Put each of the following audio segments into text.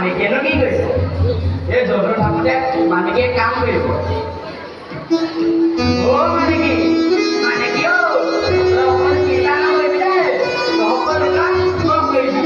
মালিকেনো কি কৰিছে এই য'ত থাকোঁতে মালিকে কাম কৰিব অ' মালিকী মালিকী অ' অকণ চিন্তা নকৰিবি দেই সকলো কাম চব কৰিবি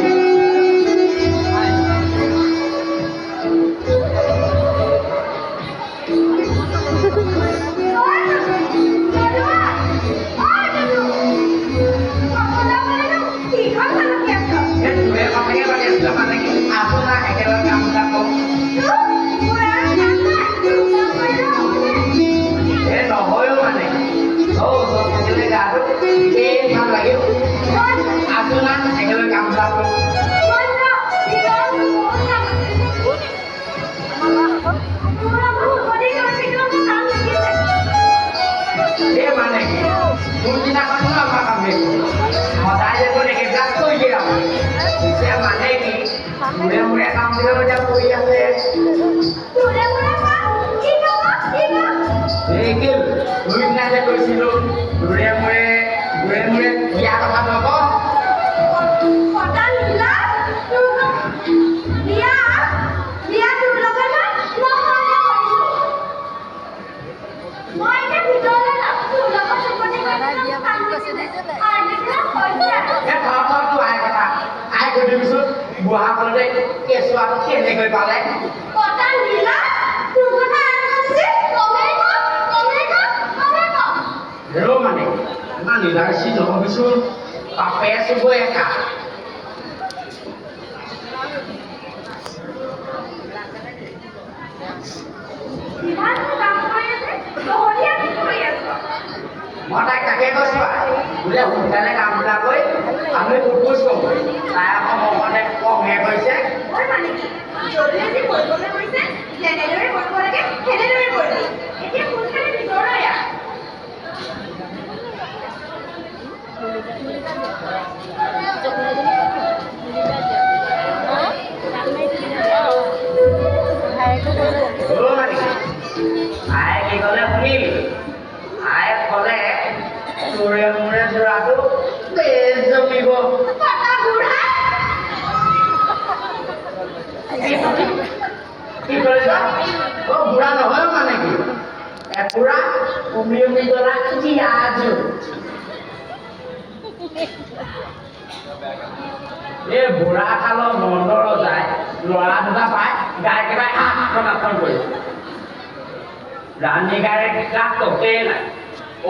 Murah-murah kamu juga udah kuliah deh. Murah-murah pak, Ikil, duit aja kau silu. Murah-murah, dia apa kok? Kota Lila, dia dulu kan mau mau ini video lah, dulu kan seperti dia pergi ke sini je lah. Ya kau tu ayah kata, ayah kau diusut. Buah apa deh? Kesuatu kene kau balik. Kota Lila, tunggu nanya sih. Komeko. Hero mana? Mana Lila sih jangan bisul. Pakai sebuah eka. Gimana kamu ya sih? Dohnya itu ya. Mata kakek kau siapa? Udah hubungannya kamu dah kau. Kami putus kau. Saya mau mana? Nghe coi xét. Ôi mà này, rồi lên cái buổi của tôi xét. Này này đây buổi của cái, thế đây buổi đi. Cái buổi cái này rồi rồi à? Ai cái gọi là gì? Ai gọi là murah seratus peso ibu. Kata bulan. কি কৰিছ অ বুঢ়া নহয় মানে কি পুৰা উমি কৰা কি আজু এই বুঢ়া কালৰ মন্দৰ যায় ল'ৰা দুটা পায় গাই কেইটাই আক্ৰমণ কৰিছে ৰাণী গায়ে কাক ততেই নাই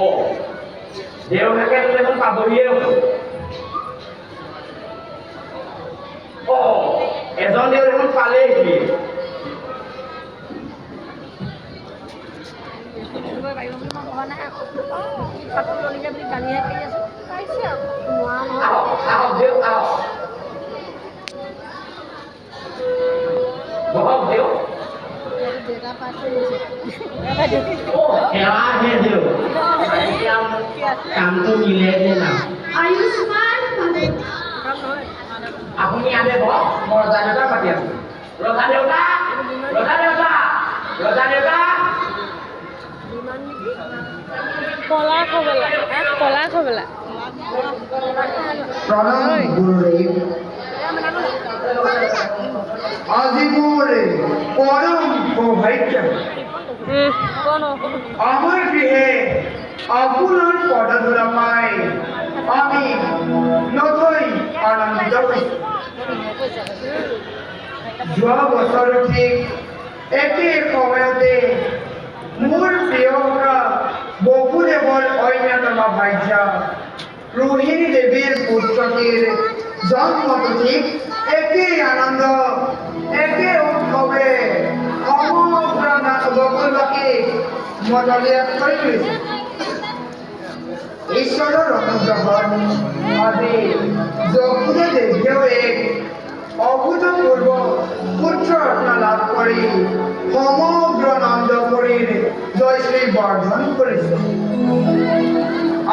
অ দেউতাকে দেখোন পাবহিয়ে হ'ল অ এজন দেউ দেখোন পালেহি কামটো মিলে নে না আপুনি আনে বহ মৰজা দেউতা পাতি আছো ৰজা দেউতা কলা খবলা প্ৰণাম গুৰুদেৱ আজি মোৰ পৰম সৌভাগ্য আমাৰ গৃহে আপোনাৰ পদধূলা পাই আমি নথৈ আনন্দিত হৈছোঁ যোৱা বছৰ ঠিক একে সময়তে মোৰ প্ৰিয় বসুদেৱৰ অন্যতম ভাৰ্য रोहिणी देवीर पुत्रटीर जन्म ठीक एके आनंद एके उत्सवे समग्र बकुलबासी मदलिया ईश्वर अनुग्रह আজি যশোদা দেৱীয়েও এক অভূতপূৰ্ব পুত্ৰ ৰত্ন লাভ কৰি সমগ্ৰ নন্দপুৰীৰ জয়শ্ৰী বৰ্ধন কৰিছে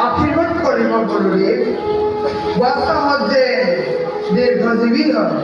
আশীৰ্বাদ কৰিব গুৰুদেব বৰ্ষা মধ্যে দীৰ্ঘজীবী হয়